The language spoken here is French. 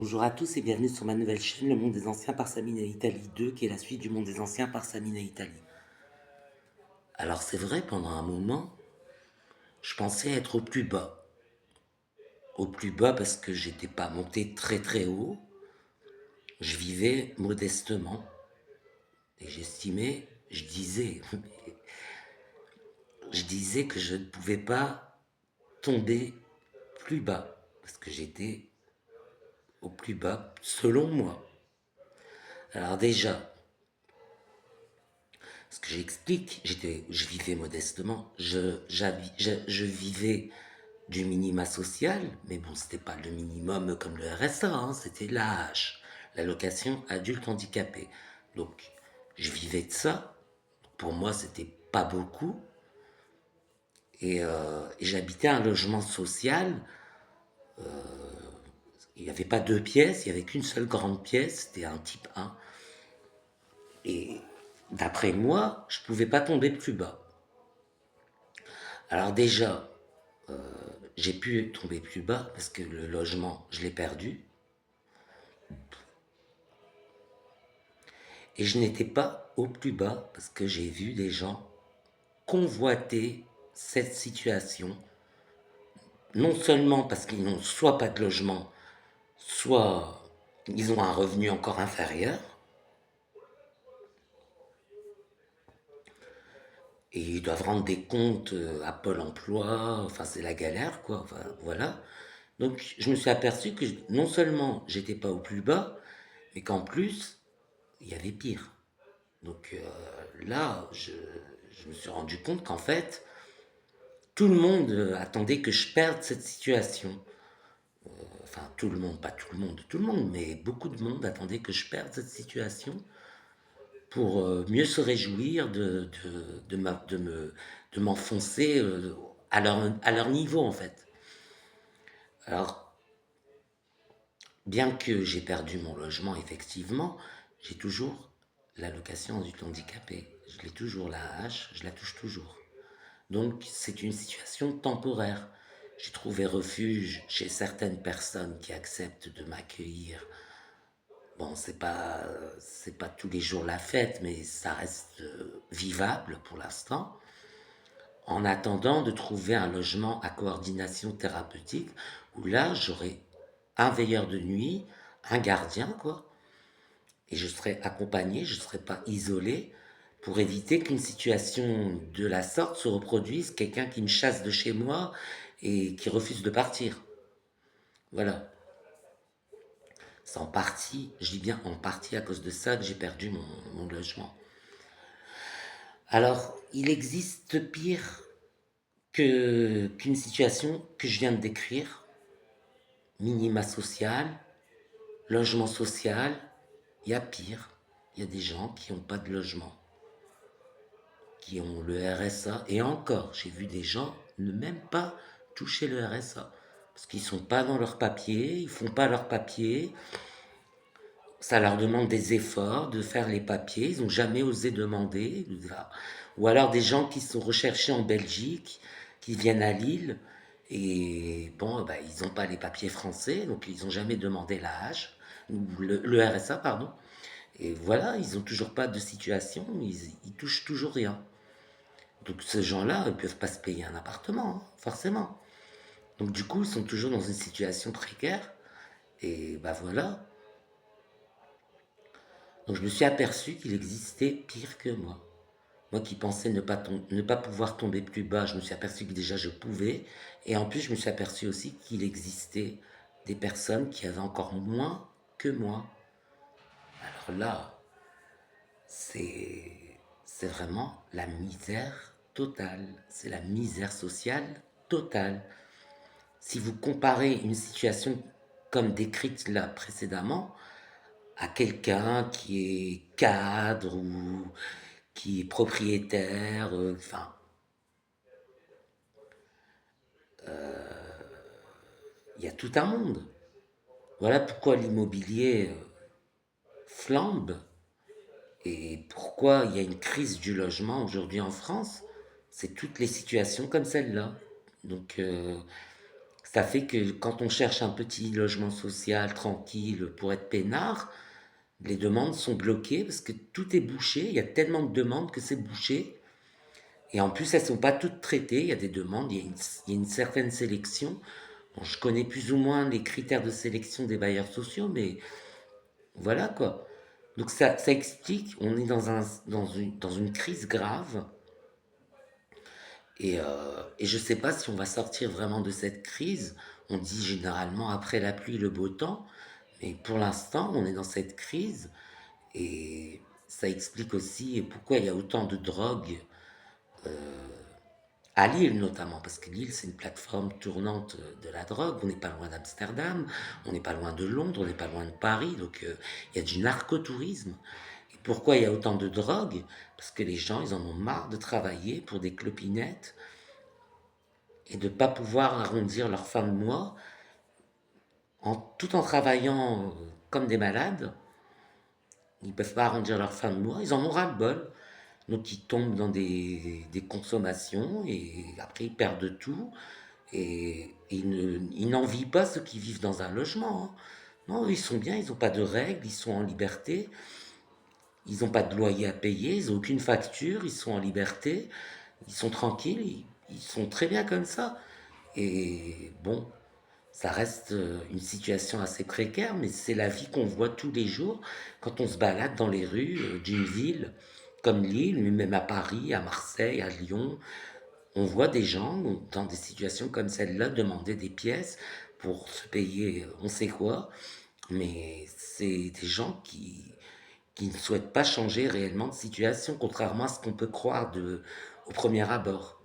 Bonjour à tous et bienvenue sur ma nouvelle chaîne Le Monde des Anciens par Samina Italie 2, qui est la suite du Monde des Anciens par Samina Italie. Alors c'est vrai, pendant un moment, je pensais être au plus bas. Au plus bas parce que j'étais pas monté très très haut, je vivais modestement. Et j'estimais, je disais que je ne pouvais pas tomber plus bas, parce que j'étais au plus bas selon moi. Alors déjà, ce que j'explique, je vivais modestement, je vivais du minima social, mais bon, c'était pas le minimum comme le RSA, hein, c'était l'AH, l'allocation adulte handicapé. Donc, je vivais de ça. Pour moi, c'était pas beaucoup. Et j'habitais un logement social. Il n'y avait pas deux pièces, il n'y avait qu'une seule grande pièce, c'était un type 1. Et d'après moi, je pouvais pas tomber plus bas. Alors déjà, j'ai pu tomber plus bas parce que le logement, je l'ai perdu. Et je n'étais pas au plus bas parce que j'ai vu des gens convoiter cette situation, non seulement parce qu'ils n'ont soit pas de logement, soit ils ont un revenu encore inférieur, et ils doivent rendre des comptes à Pôle emploi, enfin c'est la galère quoi, enfin, voilà. Donc je me suis aperçu que non seulement j'étais pas au plus bas, mais qu'en plus il y avait pire. Donc là, je me suis rendu compte qu'en fait, tout le monde attendait que je perde cette situation. Enfin, tout le monde, pas tout le monde, mais beaucoup de monde attendait que je perde cette situation pour mieux se réjouir de m'enfoncer à leur niveau, en fait. Alors, bien que j'ai perdu mon logement, effectivement, j'ai toujours l'allocation adulte handicapé. Je l'ai toujours, la hache, je la touche toujours. Donc, c'est une situation temporaire. J'ai trouvé refuge chez certaines personnes qui acceptent de m'accueillir. Bon, c'est pas tous les jours la fête, mais ça reste vivable pour l'instant. En attendant de trouver un logement à coordination thérapeutique, où là, j'aurai un veilleur de nuit, un gardien, quoi, et je serai accompagné, je ne serai pas isolé, pour éviter qu'une situation de la sorte se reproduise, quelqu'un qui me chasse de chez moi et qui refuse de partir. Voilà. C'est en partie, je dis bien en partie à cause de ça que j'ai perdu mon logement. Alors, il existe pire qu'une situation que je viens de décrire, minima social, logement social, il y a pire. Il y a des gens qui n'ont pas de logement, qui ont le RSA. Et encore, j'ai vu des gens ne même pas toucher le RSA. Parce qu'ils ne sont pas dans leurs papiers, ils ne font pas leurs papiers. Ça leur demande des efforts de faire les papiers. Ils n'ont jamais osé demander. Ou alors des gens qui sont recherchés en Belgique, qui viennent à Lille. Et bon, bah, ils n'ont pas les papiers français, donc ils n'ont jamais demandé l'AH, ou le RSA, pardon. Et voilà, ils n'ont toujours pas de situation, ils touchent toujours rien. Donc ces gens-là ne peuvent pas se payer un appartement, hein, forcément. Donc du coup, ils sont toujours dans une situation précaire. Et bah voilà. Donc je me suis aperçu qu'il existait pire que moi. Moi qui pensais ne pas pouvoir tomber plus bas, je me suis aperçu que déjà je pouvais. Et en plus, je me suis aperçu aussi qu'il existait des personnes qui avaient encore moins que moi. Alors là, c'est c'est vraiment la misère totale. C'est la misère sociale totale. Si vous comparez une situation comme décrite là précédemment à quelqu'un qui est cadre ou qui est propriétaire, enfin, il y a tout un monde. Voilà pourquoi l'immobilier flambe et pourquoi il y a une crise du logement aujourd'hui en France. C'est toutes les situations comme celle-là. Donc, Ça fait que quand on cherche un petit logement social tranquille pour être peinard, les demandes sont bloquées parce que tout est bouché. Il y a tellement de demandes que c'est bouché. Et en plus, elles sont pas toutes traitées. Il y a des demandes, il y a une certaine sélection. Bon, je connais plus ou moins les critères de sélection des bailleurs sociaux, mais voilà quoi. Donc ça explique, on est dans une crise grave. Et je ne sais pas si on va sortir vraiment de cette crise. On dit généralement après la pluie, le beau temps. Mais pour l'instant, on est dans cette crise. Et ça explique aussi pourquoi il y a autant de drogue à Lille notamment. Parce que Lille, c'est une plateforme tournante de la drogue. On n'est pas loin d'Amsterdam, on n'est pas loin de Londres, on n'est pas loin de Paris. Donc il y a du narcotourisme. Et pourquoi il y a autant de drogue? Parce que les gens, ils en ont marre de travailler pour des clopinettes et de ne pas pouvoir arrondir leur fin de mois tout en travaillant comme des malades. Ils ne peuvent pas arrondir leur fin de mois, ils en ont ras-le-bol. Donc ils tombent dans des consommations et après ils perdent tout et ils n'envient pas ceux qui vivent dans un logement, hein. Non, ils sont bien, ils n'ont pas de règles, ils sont en liberté, ils n'ont pas de loyer à payer, ils n'ont aucune facture, ils sont en liberté, ils sont tranquilles, ils sont très bien comme ça. Et bon, ça reste une situation assez précaire, mais c'est la vie qu'on voit tous les jours quand on se balade dans les rues d'une ville comme Lille, mais même à Paris, à Marseille, à Lyon. On voit des gens dans des situations comme celle-là demander des pièces pour se payer on sait quoi, mais c'est des gens qui ne souhaitent pas changer réellement de situation, contrairement à ce qu'on peut croire au premier abord.